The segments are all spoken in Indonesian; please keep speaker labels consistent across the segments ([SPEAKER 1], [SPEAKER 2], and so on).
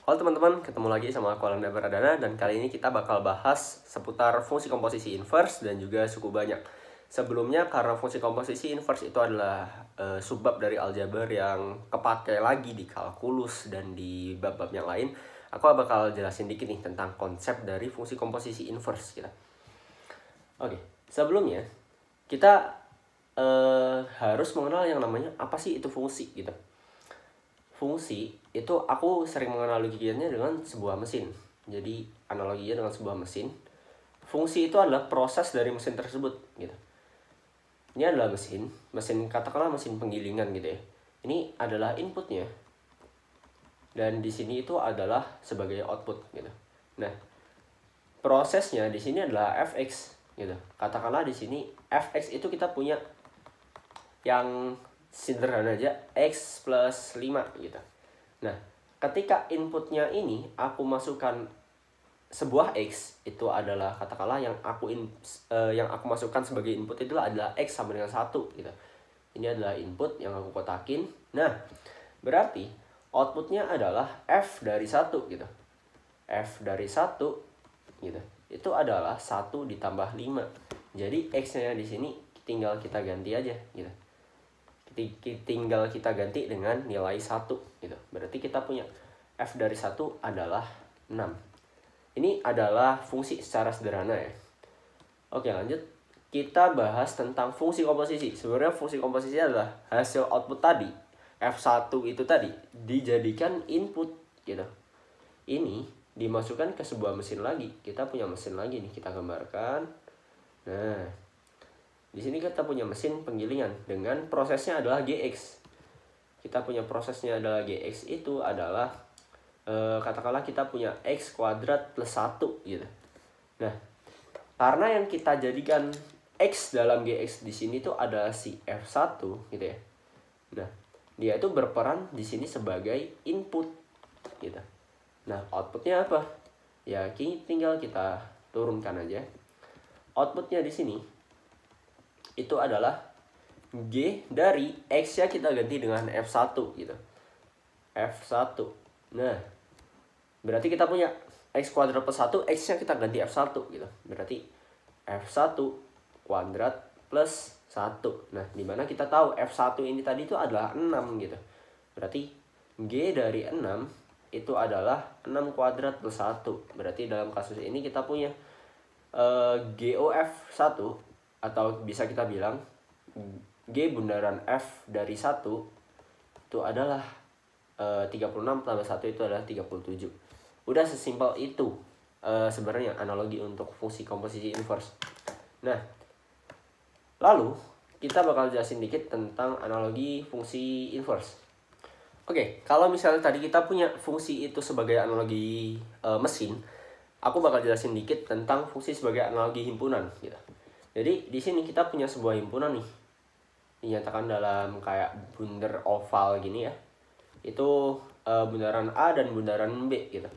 [SPEAKER 1] Halo teman-teman, ketemu lagi sama aku Alanda Baradana dan kali ini kita bakal bahas seputar fungsi komposisi inverse dan juga suku banyak. Sebelumnya karena fungsi komposisi inverse itu adalah subbab dari aljabar yang kepakai lagi di kalkulus dan di bab-bab yang lain, aku bakal jelasin dikit nih tentang konsep dari fungsi komposisi inverse kita. Oke, sebelumnya kita harus mengenal yang namanya apa sih itu fungsi gitu. Fungsi itu aku sering menganalogikannya dengan sebuah mesin. Jadi analoginya dengan sebuah mesin. Fungsi itu adalah proses dari mesin tersebut gitu. Ini adalah mesin katakanlah mesin penggilingan gitu ya. Ini adalah inputnya. Dan di sini itu adalah sebagai output gitu. Nah, prosesnya di sini adalah fx gitu. Katakanlah di sini fx itu kita punya yang sederhana aja x plus 5 gitu. Nah, ketika inputnya ini aku masukkan sebuah x, itu adalah katakanlah yang aku masukkan sebagai input itu adalah x sama dengan 1 gitu. Ini adalah input yang aku kotakin. Nah, berarti outputnya adalah f dari 1 gitu. F dari 1 gitu. Itu adalah 1 ditambah 5. Jadi x-nya di sini tinggal kita ganti aja gitu. Tinggal kita ganti dengan nilai 1 gitu. Berarti kita punya f dari 1 adalah 6. Ini adalah fungsi secara sederhana ya. Oke, lanjut. Kita bahas tentang fungsi komposisi. Sebenarnya fungsi komposisi adalah hasil output tadi, f1 itu tadi dijadikan input gitu. Ini dimasukkan ke sebuah mesin lagi. Kita punya mesin lagi nih, kita gambarkan. Nah, di sini kita punya mesin penggilingan dengan prosesnya adalah GX. Kita punya prosesnya adalah GX itu adalah katakanlah kita punya X kuadrat plus 1 gitu. Nah, karena yang kita jadikan X dalam GX di sini tuh ada si F1 gitu ya. Nah, dia itu berperan di sini sebagai input gitu. Nah, outputnya apa? Ya, tinggal kita turunkan aja. Outputnya di sini itu adalah G dari X nya kita ganti dengan F1 gitu. F1. Nah, berarti kita punya X kuadrat plus 1, X nya kita ganti F1 gitu. Berarti F1 kuadrat plus 1. Nah, dimana kita tahu F1 ini tadi itu adalah 6 gitu. Berarti G dari 6 itu adalah 6 kuadrat plus 1. Berarti dalam kasus ini kita punya GOF1 atau bisa kita bilang G bundaran F dari 1 itu adalah 36 tambah 1 itu adalah 37. Udah sesimpel itu sebenarnya analogi untuk fungsi komposisi inverse. Nah, lalu kita bakal jelasin dikit tentang analogi fungsi inverse. Oke, kalau misalnya tadi kita punya fungsi itu sebagai analogi mesin, aku bakal jelasin dikit tentang fungsi sebagai analogi himpunan gitu. Jadi di sini kita punya sebuah himpunan nih, dinyatakan dalam kayak bundar oval gini ya. Itu bundaran A dan bundaran B gitu.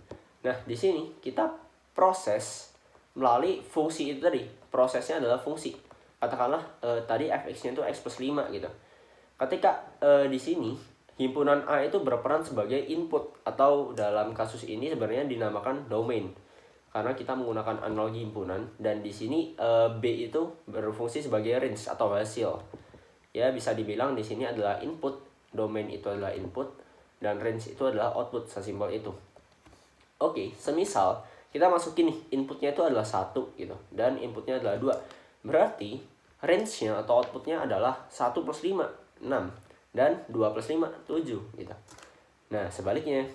[SPEAKER 1] Nah, di sini kita proses melalui fungsi itu tadi. Prosesnya adalah fungsi. Katakanlah tadi fx-nya itu x plus 5 gitu. Ketika di sini himpunan A itu berperan sebagai input atau dalam kasus ini sebenarnya dinamakan domain. Karena kita menggunakan analogi himpunan dan di sini B itu berfungsi sebagai range atau hasil. Ya, bisa dibilang di sini adalah input, domain itu adalah input dan range itu adalah output, sesimpel itu. Oke, semisal kita masukin nih inputnya itu adalah 1 gitu dan inputnya adalah 2. Berarti range-nya atau outputnya adalah 1 plus 5, 6 dan 2 plus 5, 7 gitu. Nah, sebaliknya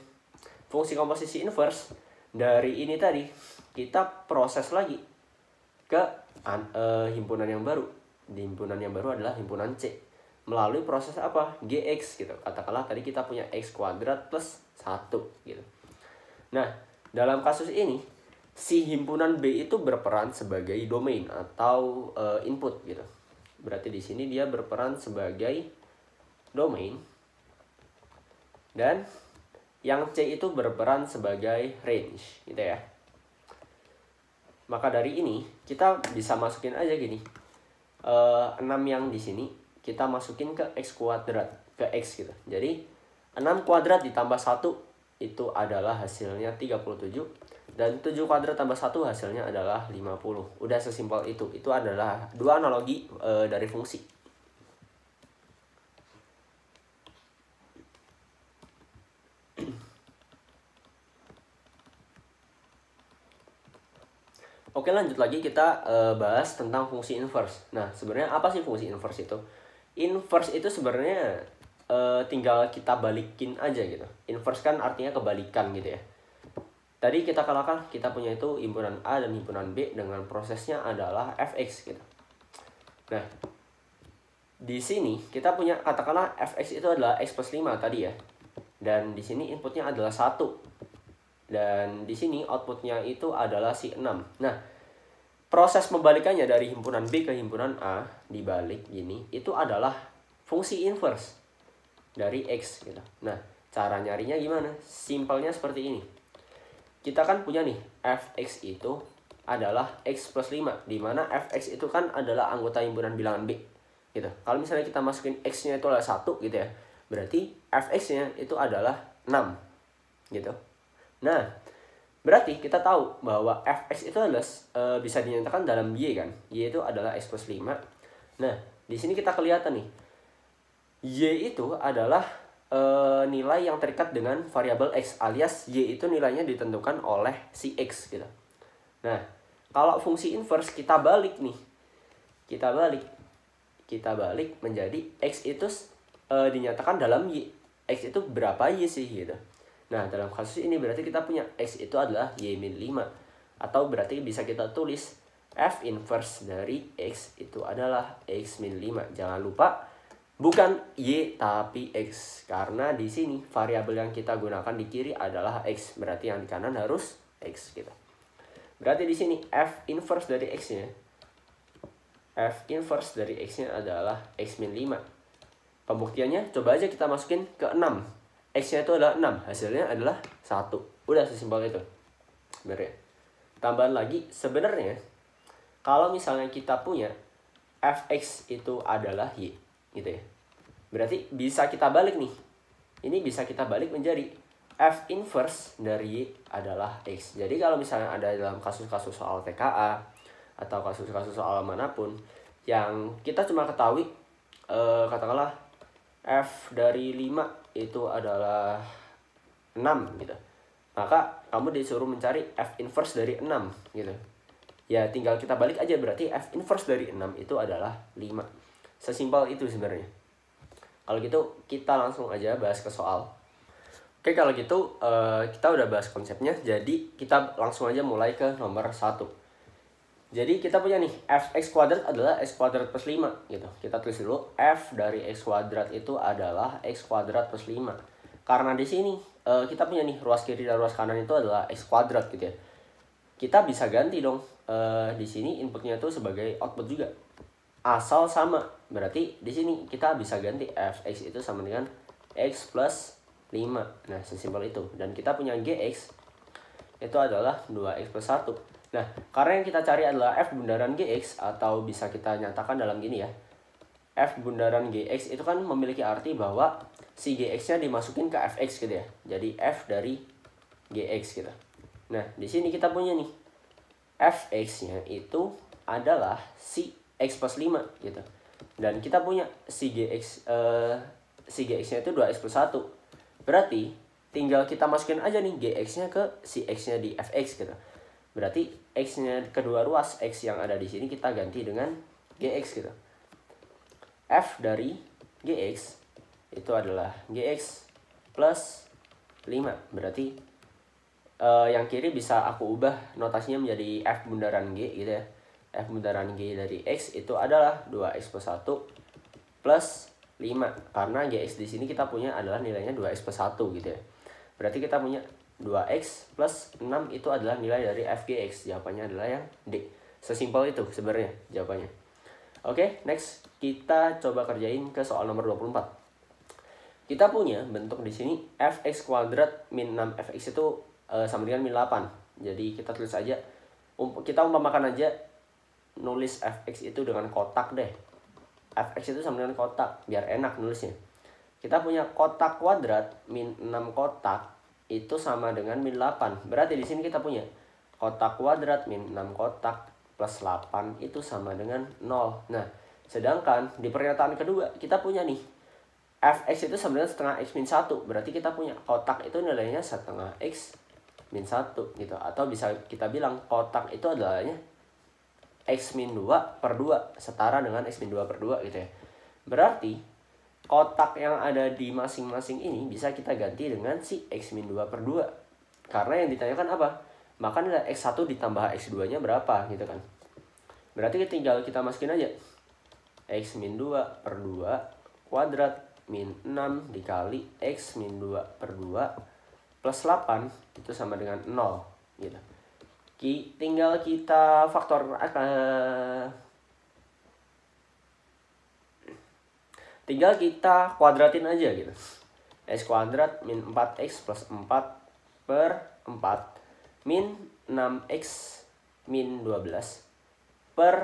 [SPEAKER 1] fungsi komposisi inverse dari ini tadi kita proses lagi ke himpunan yang baru. Di himpunan yang baru adalah himpunan C melalui proses apa? GX gitu. Katakanlah tadi kita punya X kuadrat plus 1 gitu. Nah, dalam kasus ini si himpunan B itu berperan sebagai domain atau input gitu. Berarti di sini dia berperan sebagai domain dan yang C itu berperan sebagai range gitu ya. Maka dari ini kita bisa masukin aja gini. 6 yang di sini kita masukin ke X kuadrat, ke X gitu. Jadi 6 kuadrat ditambah 1 itu adalah hasilnya 37. Dan 7 kuadrat tambah 1 hasilnya adalah 50. Udah sesimpel itu. Itu adalah dua analogi dari fungsi. Oke, lanjut lagi kita bahas tentang fungsi inverse. Nah, sebenarnya apa sih fungsi inverse itu? Inverse itu sebenarnya tinggal kita balikin aja gitu. Inverse kan artinya kebalikan gitu ya. Tadi kita katakan kita punya itu himpunan A dan himpunan B dengan prosesnya adalah fx gitu. Nah, di sini kita punya katakanlah fx itu adalah x plus 5 tadi ya. Dan di sini inputnya adalah 1. Dan di sini outputnya itu adalah si 6. Nah, proses membalikannya dari himpunan B ke himpunan A dibalik gini itu adalah fungsi inverse dari X gitu. Nah, cara nyarinya gimana? Simpelnya seperti ini. Kita kan punya nih fx itu adalah x plus 5, di mana fx itu kan adalah anggota himpunan bilangan B gitu. Kalau misalnya kita masukin x-nya itu adalah 1 gitu ya, berarti fx-nya itu adalah 6 gitu. Nah, berarti kita tahu bahwa fx itu adalah bisa dinyatakan dalam y kan. Y itu adalah x plus 5. Nah, di sini kita kelihatan nih. Y itu adalah nilai yang terikat dengan variabel x, alias y itu nilainya ditentukan oleh si x gitu. Nah, kalau fungsi inverse kita balik nih. Kita balik menjadi x itu dinyatakan dalam y. X itu berapa y sih gitu. Nah, dalam kasus ini berarti kita punya x itu adalah y-5. Atau berarti bisa kita tulis f inverse dari x itu adalah x-5. Jangan lupa bukan y tapi x, karena di sini variabel yang kita gunakan di kiri adalah x, berarti yang di kanan harus x gitu. Berarti di sini f inverse dari x-nya adalah x-5. Pembuktiannya coba aja kita masukin ke 6. X-nya itu adalah 6, hasilnya adalah 1. Udah sesimpel itu. Sebenarnya. Tambahan lagi, sebenarnya kalau misalnya kita punya fx itu adalah y gitu ya. Berarti bisa kita balik nih. Ini bisa kita balik menjadi f inverse dari y adalah x. Jadi kalau misalnya ada dalam kasus-kasus soal TKA atau kasus-kasus soal manapun yang kita cuma ketahui katakanlah f dari 5 itu adalah 6 gitu. Maka kamu disuruh mencari f inverse dari 6 gitu. Ya tinggal kita balik aja, berarti f inverse dari 6 itu adalah 5. Sesimpel itu sebenarnya. Kalau gitu kita langsung aja bahas ke soal. Oke, kalau gitu kita udah bahas konsepnya. Jadi kita langsung aja mulai ke nomor 1. Jadi kita punya nih fx kuadrat adalah x kuadrat plus 5 gitu. Kita tulis dulu f dari x kuadrat itu adalah x kuadrat plus 5. Karena di sini kita punya nih ruas kiri dan ruas kanan itu adalah x kuadrat gitu ya. Kita bisa ganti dong di sini inputnya itu sebagai output juga. Asal sama. Berarti di sini kita bisa ganti fx itu sama dengan x plus 5. Nah, sesimpel itu. Dan kita punya gx itu adalah 2x plus 1. Nah, karena yang kita cari adalah f bundaran gx, atau bisa kita nyatakan dalam gini ya. F bundaran gx itu kan memiliki arti bahwa si gx-nya dimasukin ke fx gitu ya. Jadi f dari gx gitu. Nah, di sini kita punya nih fx-nya itu adalah si x plus 5 gitu. Dan kita punya si gx-nya itu 2x plus 1. Berarti tinggal kita masukin aja nih gx-nya ke si x-nya di fx gitu. Berarti x-nya kedua ruas x yang ada di sini kita ganti dengan gx gitu. F dari gx itu adalah gx plus 5. Berarti yang kiri bisa aku ubah notasinya menjadi f bundaran g gitu ya. F bundaran g dari x itu adalah 2x plus 1 plus 5. Karena gx di sini kita punya adalah nilainya 2x plus 1 gitu ya. Berarti kita punya 2x plus 6 itu adalah nilai dari fgx. Jawabannya adalah yang D. Sesimpel itu sebenarnya jawabannya. Oke, next kita coba kerjain ke soal nomor 24. Kita punya bentuk di sini fx kuadrat min 6fx itu sama dengan min 8. Jadi kita tulis aja, kita umpamakan aja nulis fx itu dengan kotak deh. Fx itu sama dengan kotak, biar enak nulisnya. Kita punya kotak kuadrat min 6 kotak itu sama dengan min 8. Berarti di sini kita punya kotak kuadrat min 6 kotak plus 8 itu sama dengan 0. Nah, sedangkan di pernyataan kedua kita punya nih fx itu sama dengan setengah x min 1. Berarti kita punya kotak itu nilainya setengah x min 1 gitu. Atau bisa kita bilang kotak itu adalahnya x min 2 per 2 setara dengan x min 2 per 2 gitu ya. Berarti kotak yang ada di masing-masing ini bisa kita ganti dengan si x min 2 per 2. Karena yang ditanyakan apa? Maka nilai x1 ditambah x2 nya berapa gitu kan. Berarti tinggal kita masukin aja x min 2 per 2 kuadrat min 6 dikali x min 2 per 2 plus 8 itu sama dengan 0 gitu. Tinggal kita tinggal kita kuadratin aja gitu. X kuadrat min 4x plus 4 per 4 min 6x min 12 per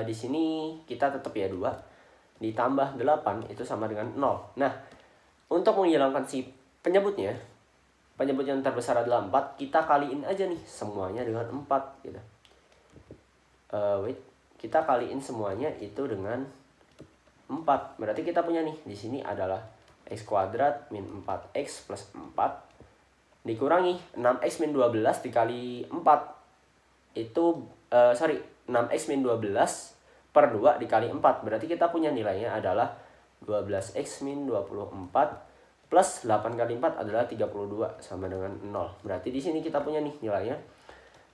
[SPEAKER 1] di sini kita tetap ya 2 ditambah 8 itu sama dengan 0. Nah, untuk menghilangkan si penyebut yang terbesar adalah 4, kita kaliin aja nih semuanya dengan 4 gitu. Kita kaliin semuanya itu dengan 4. Berarti kita punya nih di sini adalah x kuadrat min 4x plus 4 dikurangi 6x min 12 dikali 4 itu 6x min 12 per 2 dikali 4. Berarti kita punya nilainya adalah 12x min 24 plus 8 kali 4 adalah 32 sama dengan 0. Berarti di sini kita punya nih nilainya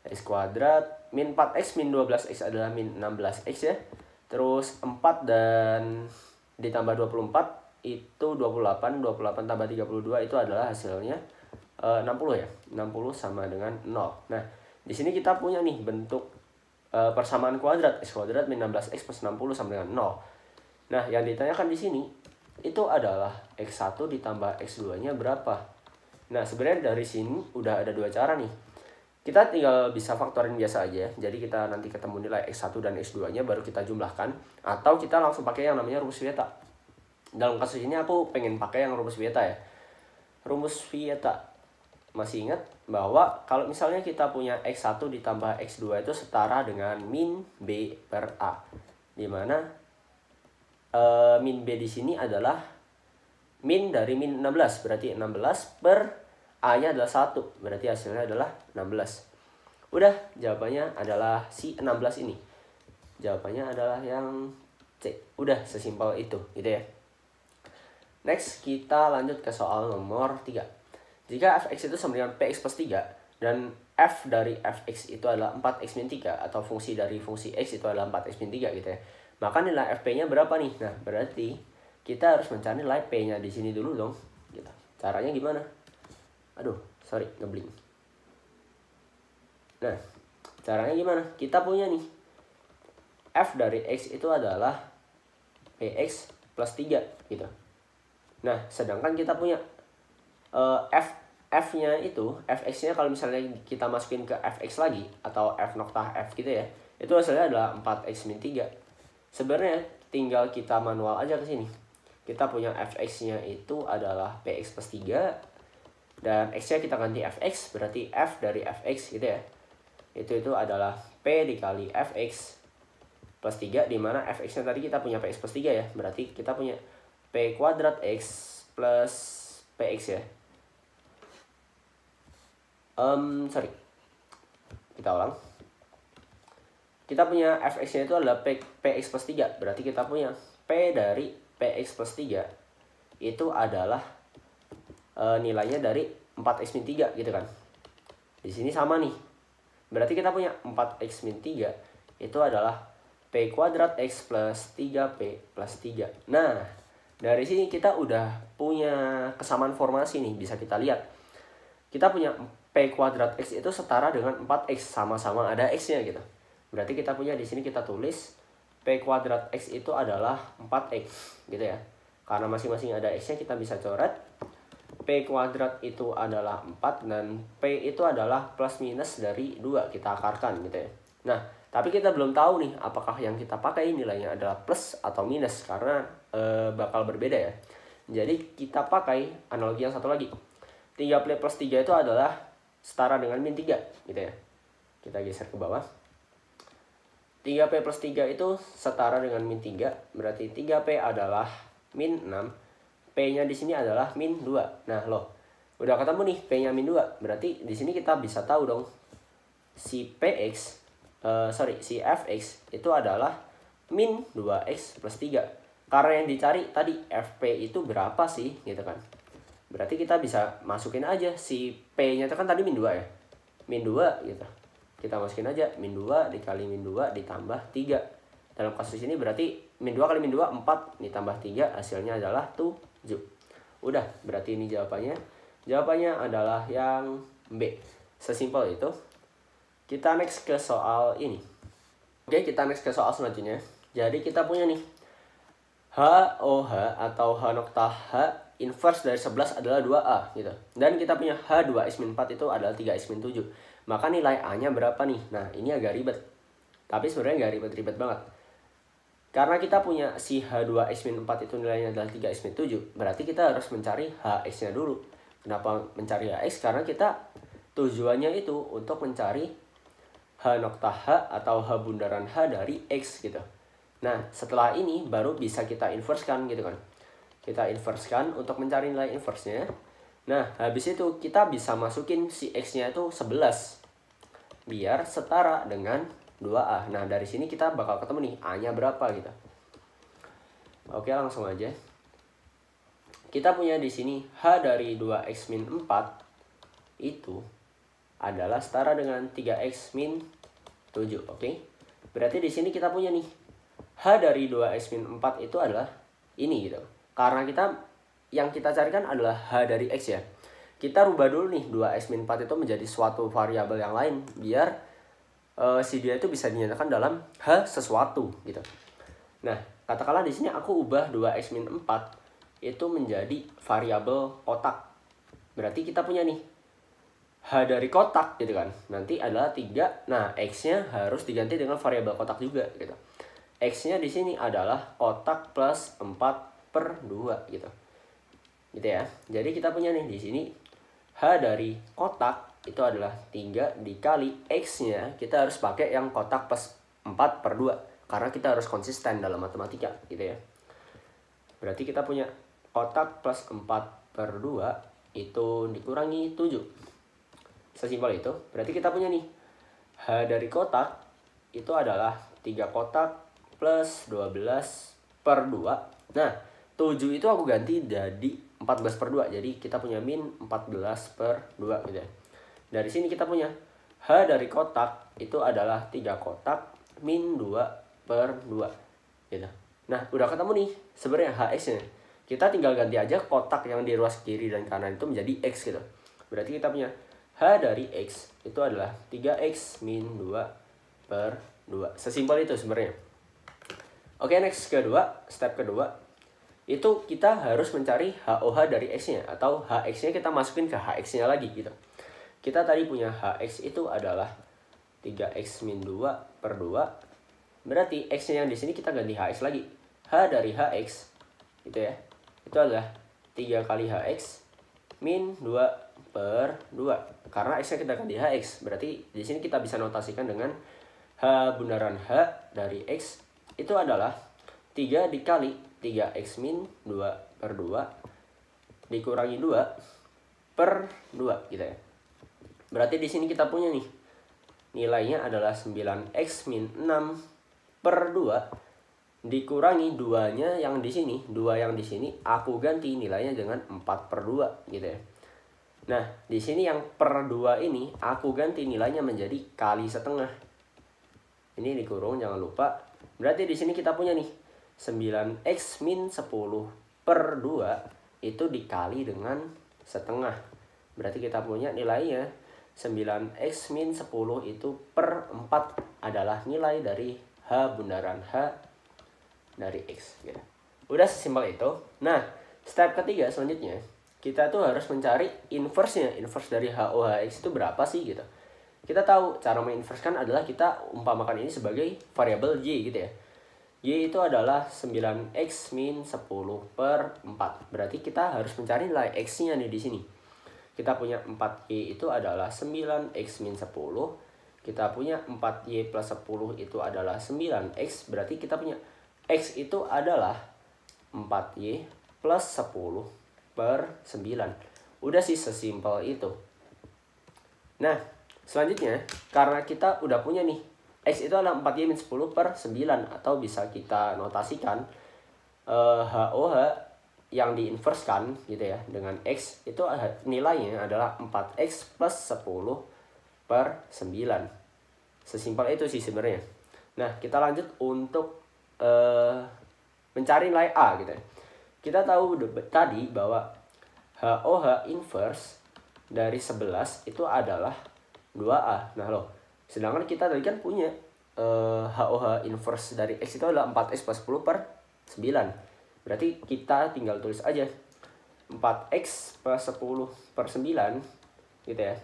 [SPEAKER 1] x kuadrat min 4x min 12x adalah min 16x ya. Terus 4 dan ditambah 24 itu 28 tambah 32 itu adalah hasilnya 60 ya. 60 sama dengan 0. Nah, di sini kita punya nih bentuk persamaan kuadrat x kuadrat min 16x plus 60 sama dengan 0. Nah, yang ditanyakan di sini itu adalah x1 ditambah x2-nya berapa. Nah, sebenarnya dari sini udah ada dua cara nih. Kita tinggal bisa faktorin biasa aja. Jadi kita nanti ketemu nilai x1 dan x2-nya baru kita jumlahkan, atau kita langsung pakai yang namanya rumus Vieta. Dalam kasus ini aku pengen pakai yang rumus Vieta ya. Rumus Vieta. Masih ingat bahwa kalau misalnya kita punya x1 ditambah x2 itu setara dengan min b per a. Dimana min b di sini adalah min dari min 16. Berarti 16 per a-nya adalah 1. Berarti hasilnya adalah 16. Udah, jawabannya adalah si 16 ini. Jawabannya adalah yang C. Udah, sesimpel itu gitu ya. Next, kita lanjut ke soal nomor 3. Jika fx itu sama dengan px plus 3 dan f dari fx itu adalah 4x min 3 atau fungsi dari fungsi x itu adalah 4x min 3 gitu ya. Maka nilai fp-nya berapa nih? Nah, berarti kita harus mencari nilai p-nya di sini dulu dong. Gitu. Caranya gimana? Aduh, sorry, ngeblink. Nah, caranya gimana? Kita punya nih f dari x itu adalah px plus 3 gitu. Nah, sedangkan kita punya f-nya itu, fx-nya kalau misalnya kita masukin ke fx lagi atau f noktah f gitu ya, itu hasilnya adalah 4x min 3. Sebenarnya tinggal kita manual aja ke sini. Kita punya fx-nya itu adalah px plus 3 dan x-nya kita ganti fx, berarti f dari fx gitu ya. Itu adalah p dikali fx plus 3, dimana fx-nya tadi kita punya px plus 3 ya. Berarti kita punya p kuadrat x plus px ya. Kita ulang. Kita punya fx-nya itu adalah px plus 3. Berarti kita punya p dari px plus 3 itu adalah nilainya dari 4x min 3 gitu kan. Di sini sama nih. Berarti kita punya 4x min 3 itu adalah p kuadrat x plus 3p plus 3. Nah, dari sini kita udah punya kesamaan formasi nih, bisa kita lihat. Kita punya p kuadrat x itu setara dengan 4x, sama-sama ada x-nya gitu. Berarti kita punya di sini kita tulis p kuadrat x itu adalah 4x gitu ya. Karena masing-masing ada x-nya, kita bisa coret p kuadrat itu adalah 4 dan p itu adalah plus minus dari 2, kita akarkan gitu ya. Nah, tapi kita belum tahu nih apakah yang kita pakai nilainya adalah plus atau minus, karena bakal berbeda ya. Jadi kita pakai analogi yang satu lagi. 3P plus 3 itu adalah setara dengan min 3 gitu ya. Kita geser ke bawah. 3P plus 3 itu setara dengan min 3, berarti 3P adalah min 6. P-nya di sini adalah min 2. Nah, loh. Udah ketemu nih P-nya min 2. Berarti di sini kita bisa tahu dong si Fx itu adalah min 2x plus 3. Karena yang dicari tadi Fp itu berapa sih gitu kan. Berarti kita bisa masukin aja si P-nya itu kan tadi min 2 ya. Min 2 gitu. Kita masukin aja min 2 dikali min 2 ditambah 3. Dalam kasus ini berarti min 2 kali min 2 4 ditambah 3 hasilnya adalah 7. Udah, berarti ini jawabannya. Jawabannya adalah yang B. Sesimpel itu. Kita next ke soal ini. Oke, kita next ke soal selanjutnya. Jadi kita punya nih HOH atau H nokta H inverse dari 11 adalah 2A gitu. Dan kita punya H2x-4 itu adalah 3x-7. Maka nilai A-nya berapa nih? Nah, ini agak ribet. Tapi sebenarnya nggak ribet-ribet banget. Karena kita punya si H2x-4 itu nilainya adalah 3x-7, berarti kita harus mencari Hx-nya dulu. Kenapa mencari Hx? Karena kita tujuannya itu untuk mencari H nokta H atau H bundaran H dari X gitu. Nah, setelah ini baru bisa kita inversekan gitu kan. Kita inversekan untuk mencari nilai inverse-nya. Nah, habis itu kita bisa masukin si X-nya itu 11. Biar setara dengan 2A. Nah, dari sini kita bakal ketemu nih A-nya berapa gitu. Oke, langsung aja. Kita punya di sini H dari 2x min 4 itu adalah setara dengan 3x min 7, oke? Berarti di sini kita punya nih H dari 2x min 4 itu adalah ini gitu. Karena yang kita carikan adalah H dari X ya. Kita rubah dulu nih 2x min 4 itu menjadi suatu variabel yang lain biar si dia itu bisa dinyatakan dalam H sesuatu gitu. Nah, katakanlah di sini aku ubah 2x min 4 itu menjadi variabel kotak. Berarti kita punya nih H dari kotak gitu kan. Nanti adalah 3. Nah, X-nya harus diganti dengan variabel kotak juga gitu. X-nya di sini adalah kotak plus 4/2 gitu. Gitu ya. Jadi kita punya nih di sini H dari kotak itu adalah 3 dikali X-nya kita harus pakai yang kotak plus 4/2 karena kita harus konsisten dalam matematika gitu ya. Berarti kita punya kotak plus 4/2 itu dikurangi 7. Sesimpel itu. Berarti kita punya nih H dari kotak itu adalah 3 kotak plus 12/2. Nah, 7 itu aku ganti jadi 14/2. Jadi kita punya min 14/2 gitu ya. Dari sini kita punya H dari kotak itu adalah 3 kotak min 2/2 gitu. Nah, udah ketemu nih sebenarnya Hx-nya. Kita tinggal ganti aja kotak yang di ruas kiri dan kanan itu menjadi X gitu. Berarti kita punya H dari X itu adalah 3x min 2/2. Sesimpel itu sebenarnya. Oke, next step kedua. Itu kita harus mencari HOH dari X-nya atau Hx-nya kita masukin ke Hx-nya lagi gitu. Kita tadi punya Hx itu adalah 3x min 2/2. Berarti X-nya yang di sini kita ganti Hx lagi. H dari Hx gitu ya. Itu adalah 3 kali Hx min 2/2. Karena X-nya kita ganti Hx, berarti di sini kita bisa notasikan dengan H bundaran H dari X itu adalah 3 dikali 3x min 2/2 dikurangi 2/2 gitu ya. Berarti di sini kita punya nih nilainya adalah 9x min 6/2 dikurangi 2-nya yang di sini. 2 yang di sini aku ganti nilainya dengan 4/2 gitu ya. Nah, di sini yang per 2 ini aku ganti nilainya menjadi kali setengah. Ini dikurung, jangan lupa. Berarti di sini kita punya nih 9x min 10/2 itu dikali dengan setengah. Berarti kita punya nilainya 9x min 10 itu per 4 adalah nilai dari H bundaran H dari X gitu. Udah sesimpel itu. Nah, step ketiga selanjutnya kita tuh harus mencari inverse-nya. Inverse dari HOHX itu berapa sih gitu. Kita tahu cara menginversekan adalah kita umpamakan ini sebagai variabel Y gitu ya. Y itu adalah 9x min 10/4. Berarti kita harus mencari nilai X-nya nih di sini. kita punya 4Y itu adalah 9X min 10. Kita punya 4Y plus 10 itu adalah 9X. Berarti kita punya X itu adalah 4Y plus 10 per 9. Udah sih, sesimpel itu. Nah, selanjutnya karena kita udah punya nih, X itu adalah 4Y min 10 per 9. Atau bisa kita notasikan HOH yang diinverskan gitu ya dengan X itu nilainya adalah 4X plus 10 per 9. Sesimpel itu sih sebenarnya. Nah, kita lanjut untuk mencari nilai A gitu ya. Kita tahu tadi bahwa HOH inverse dari 11 itu adalah 2A. Nah loh, sedangkan kita tadi kan punya HOH inverse dari X itu adalah 4X plus 10 per 9. Berarti kita tinggal tulis aja 4X plus 10 per 9 gitu ya.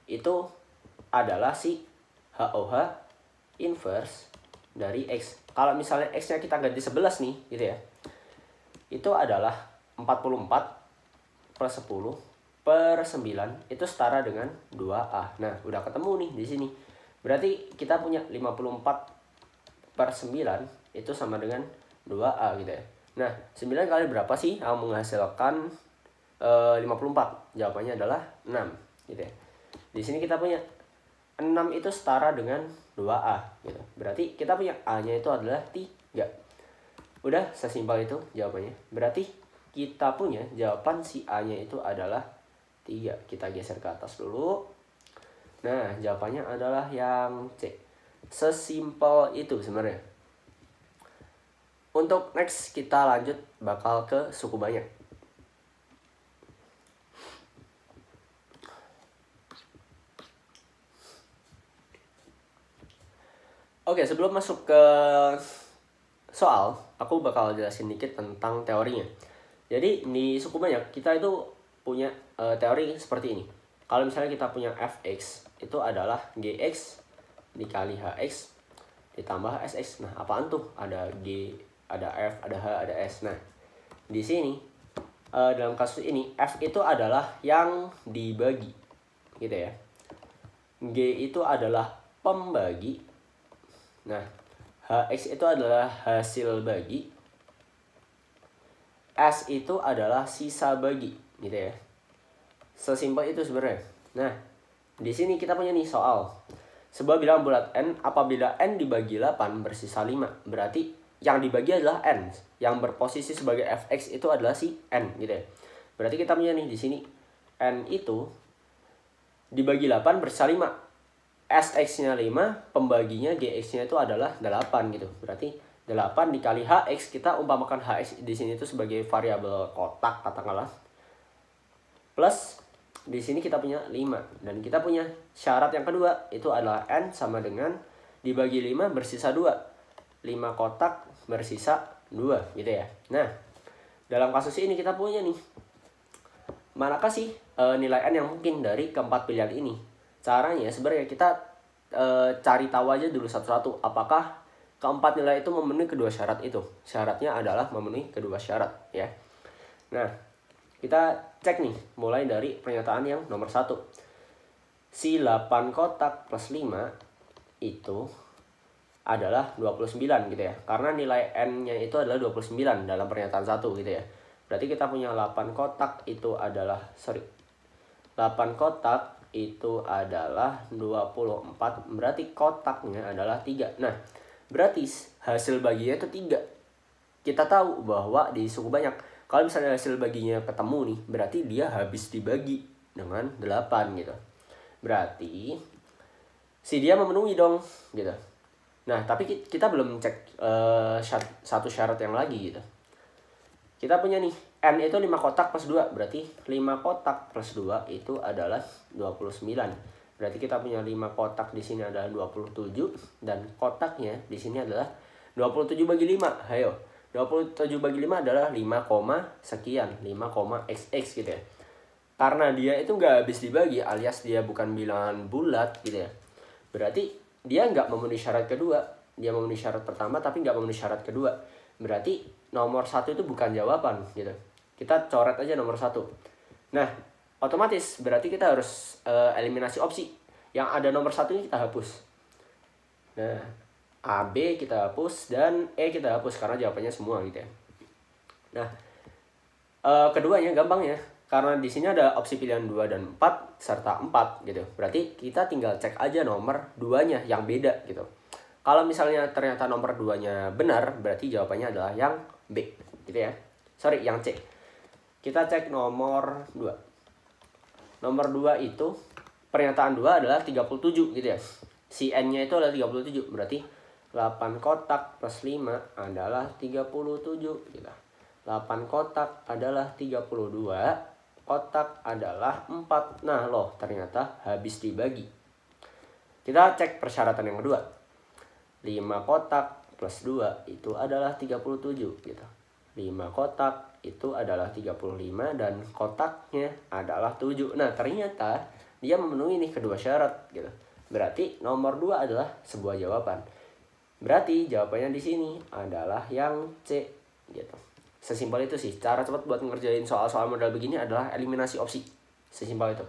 [SPEAKER 1] Itu adalah si HOH inverse dari X. Kalau misalnya X-nya kita ganti 11 nih gitu ya. Itu adalah 44 plus 10 per 9 itu setara dengan 2A. Nah, udah ketemu nih di sini. Berarti kita punya 54 per 9 itu sama dengan 2A gitu ya. Nah, 9 kali berapa sih yang menghasilkan 54? Jawabannya adalah 6 gitu ya. Di sini kita punya 6 itu setara dengan 2A gitu. Berarti kita punya A-nya itu adalah 3. Udah sesimpel itu jawabannya. Berarti kita punya jawaban si A-nya itu adalah 3. Kita geser ke atas dulu. Nah, jawabannya adalah yang C. Sesimpel itu sebenarnya. Untuk next kita lanjut bakal ke suku banyak. Oke, sebelum masuk ke soal, aku bakal jelasin dikit tentang teorinya. Jadi di suku banyak kita itu punya teori seperti ini. Kalau misalnya kita punya fx itu adalah gx dikali hx ditambah sx. Nah, apaan tuh? Ada g, ada f, ada h, ada s. Nah, di sini dalam kasus ini f itu adalah yang dibagi gitu ya. G itu adalah pembagi. Nah, hx itu adalah hasil bagi. S itu adalah sisa bagi gitu ya. Sesimpel itu sebenarnya. Nah, di sini kita punya nih soal. Sebuah bilangan bulat n apabila n dibagi 8 bersisa 5. Berarti yang dibagi adalah n, yang berposisi sebagai fx itu adalah si n gitu ya. Berarti kita punya nih di sini n itu dibagi 8 bersisa 5. Sx-nya 5, pembaginya gx-nya itu adalah 8 gitu. Berarti 8 dikali hx, kita umpamakan hx di sini itu sebagai variabel kotak katakanlah. Plus di sini kita punya 5 dan kita punya syarat yang kedua itu adalah n sama dengan dibagi 5 bersisa 2. 5 kotak bersisa 2 gitu ya. Nah, dalam kasus ini kita punya nih, manakah sih nilai n yang mungkin dari keempat pilihan ini? Caranya sebenarnya kita cari tahu aja dulu satu-satu apakah keempat nilai itu memenuhi kedua syarat itu. Syaratnya adalah memenuhi kedua syarat ya. Nah, kita cek nih mulai dari pernyataan yang nomor 1. Si 8 kotak plus 5 itu adalah 29 gitu ya. Karena nilai n-nya itu adalah 29 dalam pernyataan 1 gitu ya. Berarti kita punya 8 kotak itu adalah 8 kotak itu adalah 24. Berarti kotaknya adalah 3. Nah, berarti hasil baginya itu 3. Kita tahu bahwa di suku banyak kalau misalnya hasil baginya ketemu nih, berarti dia habis dibagi dengan 8 gitu. Berarti si dia memenuhi dong gitu. Nah, tapi kita belum cek satu syarat yang lagi gitu. Kita punya nih, n itu 5 kotak plus 2. Berarti 5 kotak plus 2 itu adalah 29. Berarti kita punya 5 kotak di sini adalah 27. Dan kotaknya di sini adalah 27 bagi 5. Ayo, 27 bagi 5 adalah 5, sekian. 5,xx gitu ya. Karena dia itu nggak habis dibagi alias dia bukan bilangan bulat gitu ya. Berarti dia nggak memenuhi syarat kedua. Dia memenuhi syarat pertama tapi nggak memenuhi syarat kedua. Berarti nomor 1 itu bukan jawaban gitu. Kita coret aja nomor 1. Nah, Otomatis berarti kita harus eliminasi opsi. Yang ada nomor 1 ini kita hapus. Nah, A, B kita hapus dan E kita hapus karena jawabannya semua gitu ya. Nah, keduanya gampang ya. Karena di sini ada opsi pilihan 2 dan 4 serta 4 gitu. Berarti kita tinggal cek aja nomor 2-nya yang beda gitu. Kalau misalnya ternyata nomor 2-nya benar, berarti jawabannya adalah yang B gitu ya. Sorry, yang C. Kita cek nomor 2. Nomor 2 itu pernyataan 2 adalah 37 gitu ya. Si N-nya itu adalah 37. Berarti 8 kotak plus 5 adalah 37 gitu. 8 kotak adalah 32, kotak adalah 4. Nah loh, ternyata habis dibagi. Kita cek persyaratan yang kedua. 5 kotak plus 2 itu adalah 37 gitu. 5 kotak itu adalah 35 dan kotaknya adalah 7. Nah, ternyata dia memenuhi nih kedua syarat gitu. Berarti nomor 2 adalah sebuah jawaban. Berarti jawabannya di sini adalah yang C gitu. Sesimpel itu sih. Cara cepat buat ngerjain soal-soal model begini adalah eliminasi opsi. Sesimpel itu.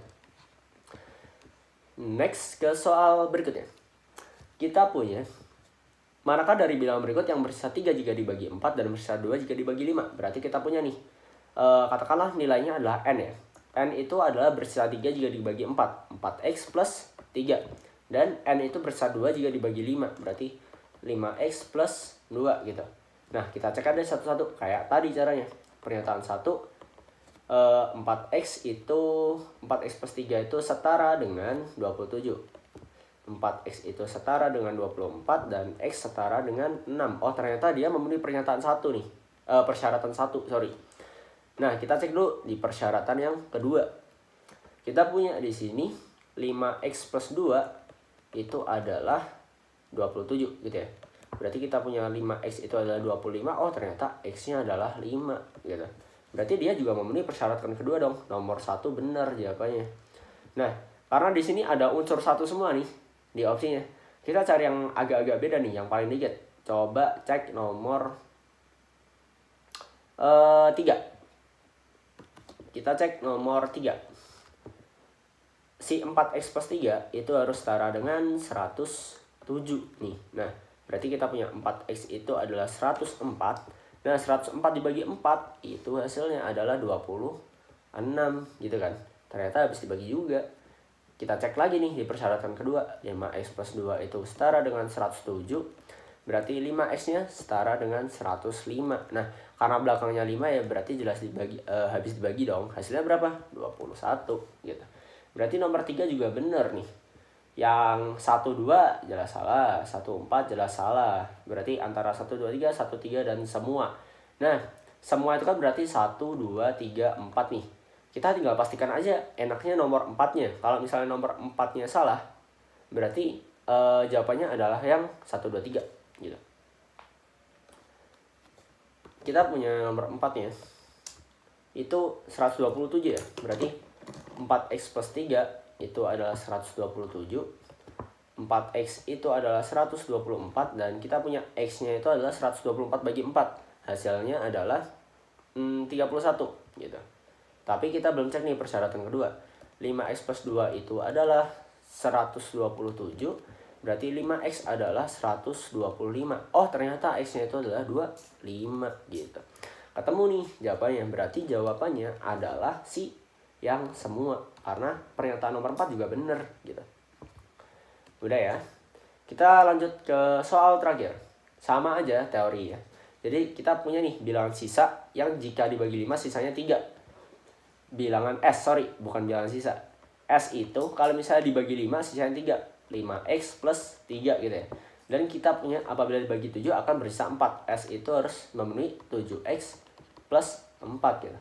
[SPEAKER 1] Next ke soal berikutnya. Kita punya, manakah dari bilangan berikut yang bersisa 3 jika dibagi 4 dan bersisa 2 jika dibagi 5? Berarti kita punya nih, katakanlah nilainya adalah N ya. N itu adalah bersisa 3 jika dibagi 4. 4x plus 3. Dan N itu bersisa 2 jika dibagi 5. Berarti 5x plus 2 gitu. Nah, kita cek ada satu-satu. Kayak tadi caranya. Pernyataan 1, 4x plus 3 itu setara dengan 27. 4x itu setara dengan 24 dan x setara dengan 6. Oh, ternyata dia memenuhi pernyataan 1 nih. Persyaratan 1, sorry. Nah, kita cek dulu di persyaratan yang kedua. Kita punya di sini 5x plus 2 itu adalah 27 gitu ya. Berarti kita punya 5x itu adalah 25. Oh, ternyata x-nya adalah 5 gitu. Berarti dia juga memenuhi persyaratan kedua dong. Nomor 1 benar jawabannya. Nah, karena di sini ada unsur 1 semua nih di opsinya. Kita cari yang agak-agak beda nih, yang paling dikit. Coba cek nomor 3. Kita cek nomor 3. Si 4x plus 3 itu harus setara dengan 107 nih. Nah, berarti kita punya 4x itu adalah 104. Nah, 104 dibagi 4 itu hasilnya adalah 26 gitu kan. Ternyata habis dibagi juga. Kita cek lagi nih di persyaratan kedua. 5x plus 2 itu setara dengan 107. Berarti 5x-nya setara dengan 105. Nah, karena belakangnya 5 ya berarti jelas dibagi, habis dibagi dong. Hasilnya berapa? 21 gitu. Berarti nomor 3 juga benar nih. Yang 12 jelas salah, 14 jelas salah. Berarti antara 1, 2, 3, 1, 3 dan semua. Nah, semua itu kan berarti 1, 2, 3, 4 nih. Kita tinggal pastikan aja enaknya nomor 4-nya. Kalau misalnya nomor 4-nya salah, berarti jawabannya adalah yang 1, 2, 3 gitu. Kita punya nomor 4-nya. Itu 127 ya. Berarti 4x plus 3 itu adalah 127. 4x itu adalah 124 dan kita punya x-nya itu adalah 124 bagi 4. Hasilnya adalah 31 gitu. Tapi kita belum cek nih persyaratan kedua. 5x plus 2 itu adalah 127. Berarti 5x adalah 125. Oh, ternyata x-nya itu adalah 25 gitu. Ketemu nih jawabannya. Berarti jawabannya adalah si yang semua. Karena pernyataan nomor 4 juga benar gitu. Udah ya. Kita lanjut ke soal terakhir. Sama aja teori ya. Jadi kita punya nih bilangan sisa yang jika dibagi 5 sisanya 3. Bilangan S, sorry, bukan bilangan sisa. S itu kalau misalnya dibagi 5 sisanya 3. 5x plus 3 gitu ya. Dan kita punya apabila dibagi 7 akan bersisa 4. S itu harus memenuhi 7x plus 4 gitu.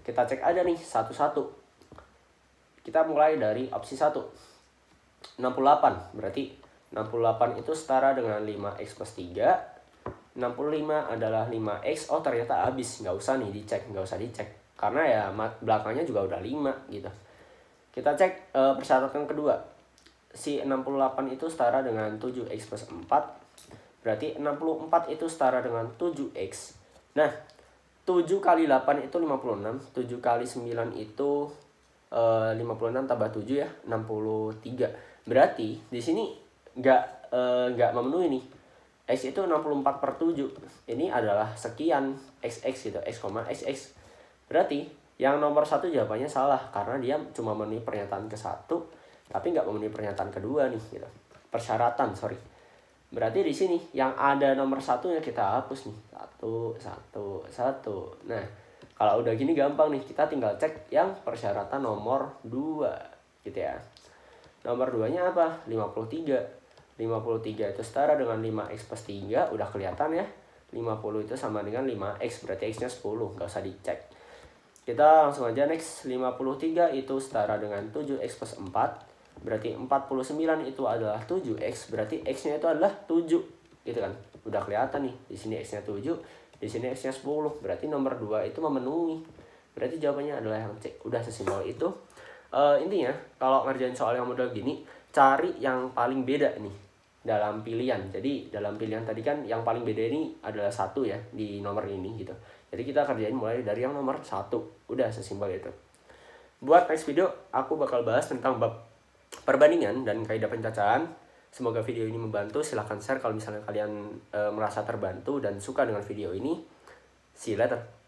[SPEAKER 1] Kita cek aja nih satu-satu. Kita mulai dari opsi 1. 68. Berarti 68 itu setara dengan 5x plus 3. 65 adalah 5x. Oh, ternyata habis. Nggak usah nih dicek. Nggak usah dicek. Karena ya belakangnya juga udah 5 gitu. Kita cek persyaratan kedua. Si 68 itu setara dengan 7x plus 4. Berarti 64 itu setara dengan 7x. Nah, 7 kali 8 itu 56. 7 kali 9 itu 56 tambah 7 ya 63. Berarti di sini nggak memenuhi nih. X itu 64/7. Ini adalah sekian XX gitu, X, XX. Berarti yang nomor 1 jawabannya salah karena dia cuma memenuhi pernyataan ke-1 tapi nggak memenuhi pernyataan kedua nih gitu. Persyaratan, sorry. Berarti di sini yang ada nomor 1-nya kita hapus nih. 1, 1, 1. Nah, kalau udah gini gampang nih, kita tinggal cek yang persyaratan nomor 2 gitu ya. Nomor 2-nya apa? 53. 53 itu setara dengan 5x plus 3, udah kelihatan ya. 50 itu sama dengan 5x, berarti x-nya 10, nggak usah dicek. Kita langsung aja next. 53 itu setara dengan 7x plus 4, berarti 49 itu adalah 7x, berarti x-nya itu adalah 7, gitu kan. Udah kelihatan nih, di sini x-nya 7, di sini x-nya 10, berarti nomor 2 itu memenuhi. Berarti jawabannya adalah yang C. Udah sesimpel itu. Intinya kalau ngerjain soal yang model gini, cari yang paling beda nih dalam pilihan. Jadi dalam pilihan tadi kan yang paling beda ini adalah 1 ya di nomor ini gitu. Jadi kita kerjain mulai dari yang nomor 1. Udah sesimpel itu. Buat next video aku bakal bahas tentang bab perbandingan dan kaidah pencacahan. Semoga video ini membantu. Silahkan share kalau misalnya kalian merasa terbantu dan suka dengan video ini. See you later.